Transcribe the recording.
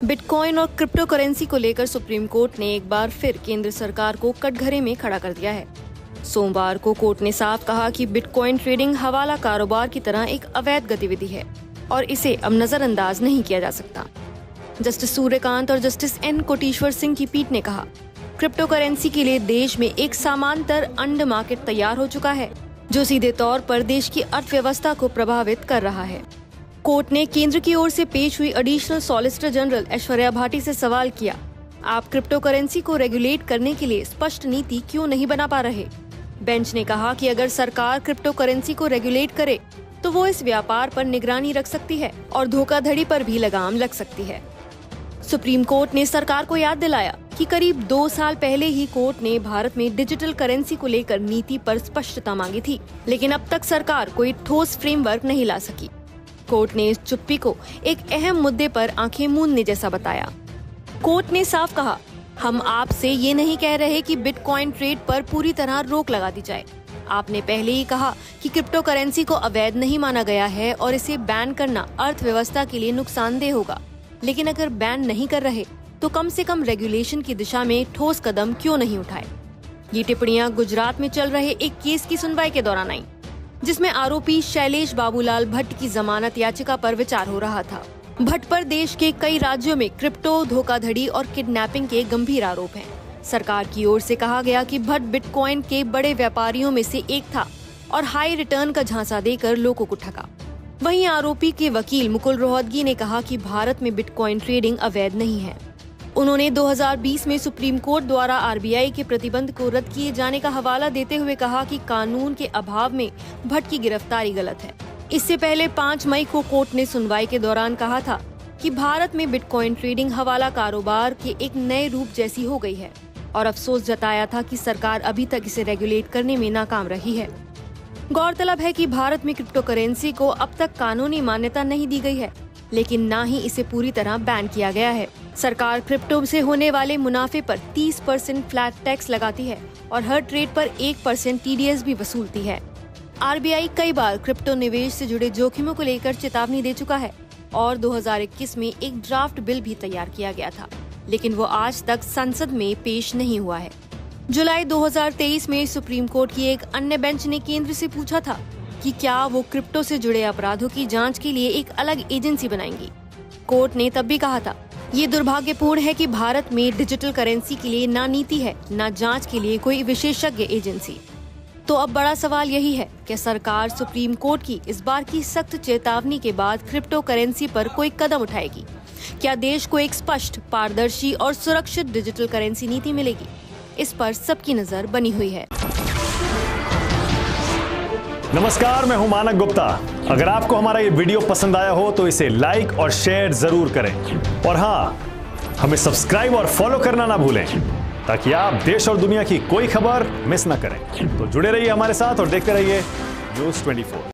Bitcoin और crypto currency को लेकर सुप्रीम कोर्ट ने एक बार फिर केंद्र सरकार को कटघरे में खड़ा कर दिया है। सोमवार को कोर्ट ने साफ कहा कि बिटकॉइन ट्रेडिंग हवाला कारोबार की तरह एक अवैध गतिविधि है और इसे अब नजरअंदाज नहीं किया जा सकता। जस्टिस सूर्यकांत और जस्टिस एन कोटेश्वर सिंह की पीठ ने कहा, क्रिप्टो करेंसी के लिए देश में एक समांतर अंड मार्केट तैयार हो चुका है जो सीधे तौर पर देश की अर्थव्यवस्था को प्रभावित कर रहा है। कोर्ट ने केंद्र की ओर से पेश हुई additional solicitor general Aishwarya Bhati से सवाल किया, आप क्रिप्टो करेंसी को रेगुलेट करने के लिए स्पष्ट नीति क्यों नहीं बना पा रहे? बेंच ने कहा कि अगर सरकार क्रिप्टो करेंसी को रेगुलेट करे तो वो इस व्यापार पर निगरानी रख सकती है और धोखाधड़ी पर भी लगाम लग सकती है। सुप्रीम कोर्ट ने सरकार को याद दिलाया कि करीब 2 साल पहले ही कोर्ट ने भारत में डिजिटल करेंसी को लेकर नीति पर स्पष्टता मांगी थी, लेकिन अब तक सरकार कोई ठोस फ्रेमवर्क नहीं ला सकी। कोर्ट ने इस चुप्पी को एक अहम मुद्दे पर आंखें मूंदने जैसा बताया। कोर्ट ने साफ कहा, हम आपसे ये नहीं कह रहे कि बिटकॉइन ट्रेड पर पूरी तरह रोक लगा दी जाए। आपने पहले ही कहा कि क्रिप्टो करेंसी को अवैध नहीं माना गया है और इसे बैन करना अर्थव्यवस्था के लिए नुकसानदेह होगा, लेकिन अगर बैन नहीं कर रहे तो कम से कम रेगुलेशन की दिशा में ठोस कदम क्यों नहीं उठाए। ये टिप्पणियां गुजरात में चल रहे एक केस की सुनवाई के दौरान आई, जिसमें आरोपी शैलेश बाबूलाल भट्ट की जमानत याचिका पर विचार हो रहा था। भट्ट पर देश के कई राज्यों में क्रिप्टो धोखाधड़ी और किडनैपिंग के गंभीर आरोप हैं। सरकार की ओर से कहा गया कि भट्ट बिटकॉइन के बड़े व्यापारियों में से एक था और हाई रिटर्न का झांसा देकर लोगों को ठगा। वहीं आरोपी के वकील मुकुल रोहतगी ने कहा कि भारत में बिटकॉइन ट्रेडिंग अवैध नहीं है। उन्होंने 2020 में सुप्रीम कोर्ट द्वारा आरबीआई के प्रतिबंध को रद्द किए जाने का हवाला देते हुए कहा कि कानून के अभाव में भट्ट की गिरफ्तारी गलत है। इससे पहले 5 मई को कोर्ट ने सुनवाई के दौरान कहा था कि भारत में बिटकॉइन ट्रेडिंग हवाला कारोबार के एक नए रूप जैसी हो गई है और अफसोस जताया था कि सरकार अभी तक इसे रेगुलेट करने में नाकाम रही है। गौरतलब है कि भारत में क्रिप्टो करेंसी को अब तक कानूनी मान्यता नहीं दी गई है, लेकिन न ही इसे पूरी तरह बैन किया गया है। सरकार क्रिप्टो से होने वाले मुनाफे पर 30% फ्लैट टैक्स लगाती है और हर ट्रेड पर 1% टीडीएस भी वसूलती है। आरबीआई कई बार क्रिप्टो निवेश से जुड़े जोखिमों को लेकर चेतावनी दे चुका है और 2021 में एक ड्राफ्ट बिल भी तैयार किया गया था, लेकिन वो आज तक संसद में पेश नहीं हुआ है। जुलाई 2023 में सुप्रीम कोर्ट की एक अन्य बेंच ने केंद्र से पूछा था कि क्या वो क्रिप्टो से जुड़े अपराधों की जांच के लिए एक अलग एजेंसी बनाएंगी। कोर्ट ने तब भी कहा था, ये दुर्भाग्यपूर्ण है कि भारत में डिजिटल करेंसी के लिए ना नीति है, ना जांच के लिए कोई विशेषज्ञ एजेंसी। तो अब बड़ा सवाल यही है कि सरकार सुप्रीम कोर्ट की इस बार की सख्त चेतावनी के बाद क्रिप्टो करेंसी पर कोई कदम उठाएगी। क्या देश को एक स्पष्ट, पारदर्शी और सुरक्षित डिजिटल करेंसी नीति मिलेगी? इस पर सबकी नजर बनी हुई है। नमस्कार, मैं हूं मानक गुप्ता। अगर आपको हमारा ये वीडियो पसंद आया हो तो इसे लाइक और शेयर जरूर करें और हाँ, हमें सब्सक्राइब और फॉलो करना ना भूलें ताकि आप देश और दुनिया की कोई खबर मिस ना करें। तो जुड़े रहिए हमारे साथ और देखते रहिए न्यूज़ 24।